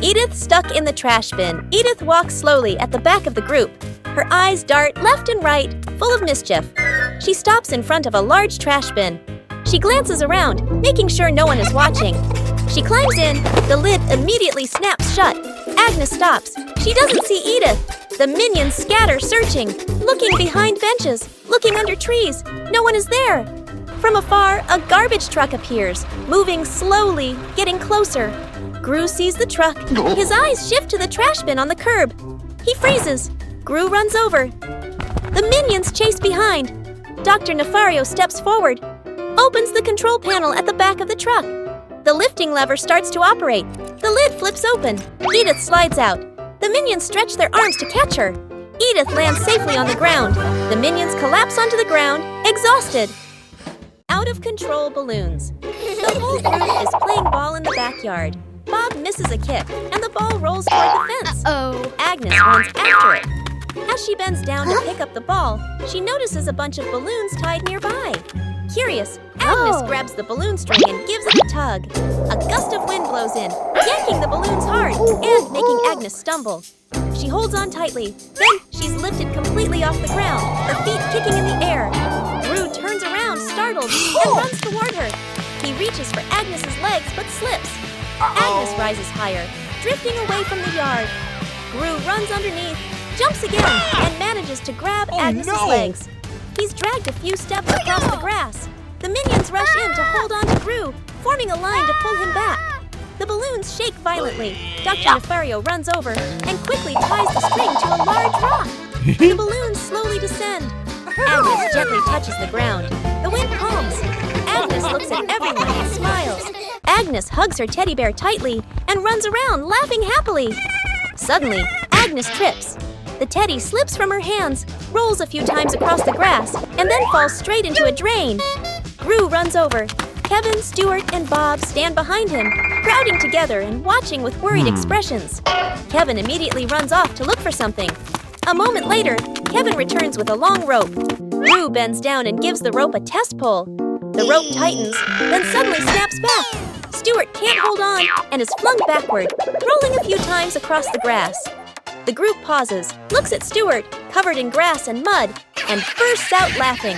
Edith stuck in the trash bin. Edith walks slowly at the back of the group. Her eyes dart left and right, full of mischief. She stops in front of a large trash bin. She glances around, making sure no one is watching. She climbs in. The lid immediately snaps shut. Agnes stops. She doesn't see Edith. The minions scatter, searching, looking behind benches, looking under trees. No one is there. From afar, a garbage truck appears, moving slowly, getting closer. Gru sees the truck. His eyes shift to the trash bin on the curb. He freezes. Gru runs over. The minions chase behind. Dr. Nefario steps forward, opens the control panel at the back of the truck. The lifting lever starts to operate. The lid flips open. Edith slides out. The minions stretch their arms to catch her. Edith lands safely on the ground. The minions collapse onto the ground, exhausted. Out-of-control balloons. The whole group is playing ball in the backyard. Bob misses a kick, and the ball rolls toward the fence. Agnes runs after it. As she bends down to pick up the ball, she notices a bunch of balloons tied nearby. Curious, Agnes grabs the balloon string and gives it a tug. A gust of wind blows in, yanking the balloons hard and making Agnes stumble. She holds on tightly. Then she's lifted completely off the ground, her feet kicking in the air. Gru turns around, startled, and runs toward her. He reaches for Agnes's legs but slips. Agnes rises higher, drifting away from the yard. Gru runs underneath, jumps again, and manages to grab Agnes's legs. He's dragged a few steps across the grass. The minions rush in to hold on to Gru, forming a line to pull him back. The balloons shake violently. Dr. Nefario runs over and quickly ties the string to a large rock. The balloons slowly descend. Agnes gently touches the ground. The wind calms. Agnes looks at everyone and smiles. Agnes hugs her teddy bear tightly and runs around, laughing happily. Suddenly, Agnes trips. The teddy slips from her hands, rolls a few times across the grass, and then falls straight into a drain. Gru runs over. Kevin, Stuart, and Bob stand behind him, crowding together and watching with worried expressions. Kevin immediately runs off to look for something. A moment later, Kevin returns with a long rope. Gru bends down and gives the rope a test pull. The rope tightens, then suddenly snaps back. Stuart can't hold on and is flung backward, rolling a few times across the grass. The group pauses, looks at Stuart, covered in grass and mud, and bursts out laughing.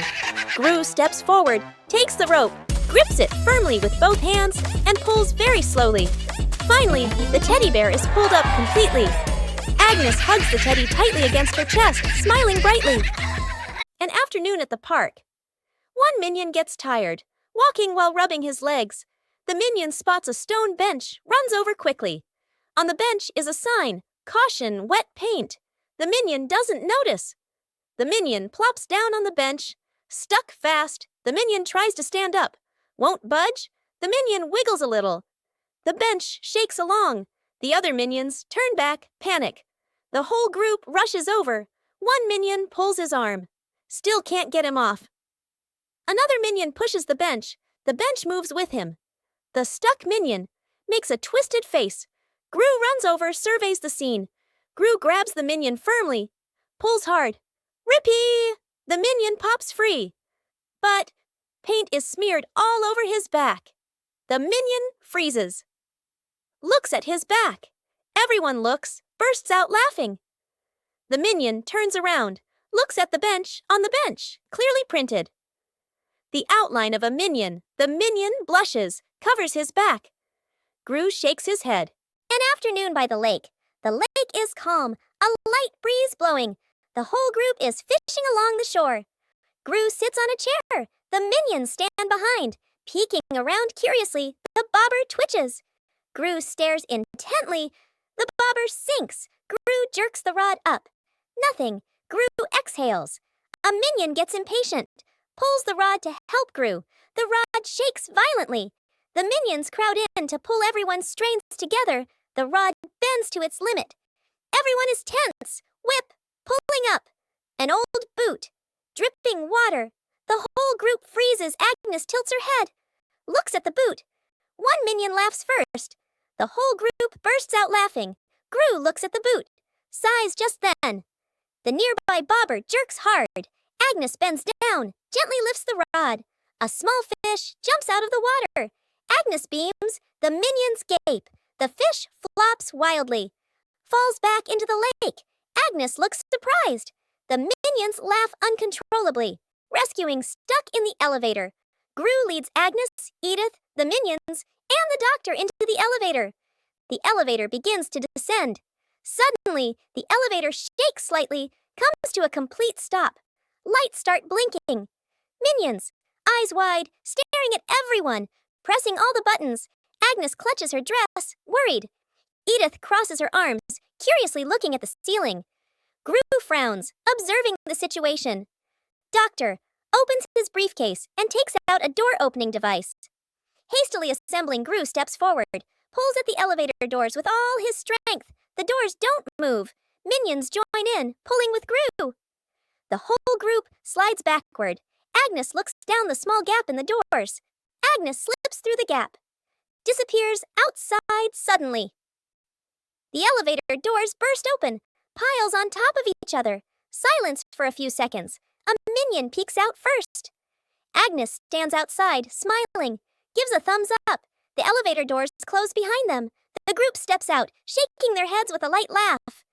Gru steps forward, takes the rope, grips it firmly with both hands, and pulls very slowly. Finally, the teddy bear is pulled up completely. Agnes hugs the teddy tightly against her chest, smiling brightly. An afternoon at the park. One minion gets tired, walking while rubbing his legs. The minion spots a stone bench, runs over quickly. On the bench is a sign, "Caution, wet paint." The minion doesn't notice. The minion plops down on the bench, stuck fast. The minion tries to stand up. Won't budge. The minion wiggles a little. The bench shakes along. The other minions turn back, panic. The whole group rushes over. One minion pulls his arm. Still can't get him off. Another minion pushes the bench. The bench moves with him. The stuck minion makes a twisted face. Gru runs over, surveys the scene. Gru grabs the minion firmly, pulls hard. Rippee! The minion pops free. But paint is smeared all over his back. The minion freezes. Looks at his back. Everyone looks, bursts out laughing. The minion turns around, looks at the bench on the bench, clearly printed. The outline of a minion. The minion blushes, covers his back. Gru shakes his head. An afternoon by the lake. The lake is calm, a light breeze blowing. The whole group is fishing along the shore. Gru sits on a chair. The minions stand behind, peeking around curiously. The bobber twitches. Gru stares intently. The bobber sinks. Gru jerks the rod up. Nothing. Gru exhales. A minion gets impatient, pulls the rod to help Gru. The rod shakes violently. The minions crowd in to pull everyone's strength together. The rod bends to its limit. Everyone is tense. Whip, pulling up. An old boot. Dripping water. The whole group freezes. Agnes tilts her head. Looks at the boot. One minion laughs first. The whole group bursts out laughing. Gru looks at the boot. Sighs just then. The nearby bobber jerks hard. Agnes bends down, gently lifts the rod. A small fish jumps out of the water. Agnes beams. The minions gape. The fish flops wildly, falls back into the lake. Agnes looks surprised. The minions laugh uncontrollably, rescuing stuck in the elevator. Gru leads Agnes, Edith, the minions, and the doctor into the elevator. The elevator begins to descend. Suddenly, the elevator shakes slightly, comes to a complete stop. Lights start blinking. Minions, eyes wide, staring at everyone, pressing all the buttons. Agnes clutches her dress, worried. Edith crosses her arms, curiously looking at the ceiling. Gru frowns, observing the situation. Doctor opens his briefcase and takes out a door-opening device. Hastily assembling, Gru steps forward, pulls at the elevator doors with all his strength. The doors don't move. Minions join in, pulling with Gru. The whole group slides backward. Agnes looks down the small gap in the doors. Agnes slips through the gap, disappears outside suddenly. The elevator doors burst open, piles on top of each other. Silence for a few seconds. A minion peeks out first. Agnes stands outside, smiling, gives a thumbs up. The elevator doors close behind them. The group steps out, shaking their heads with a light laugh.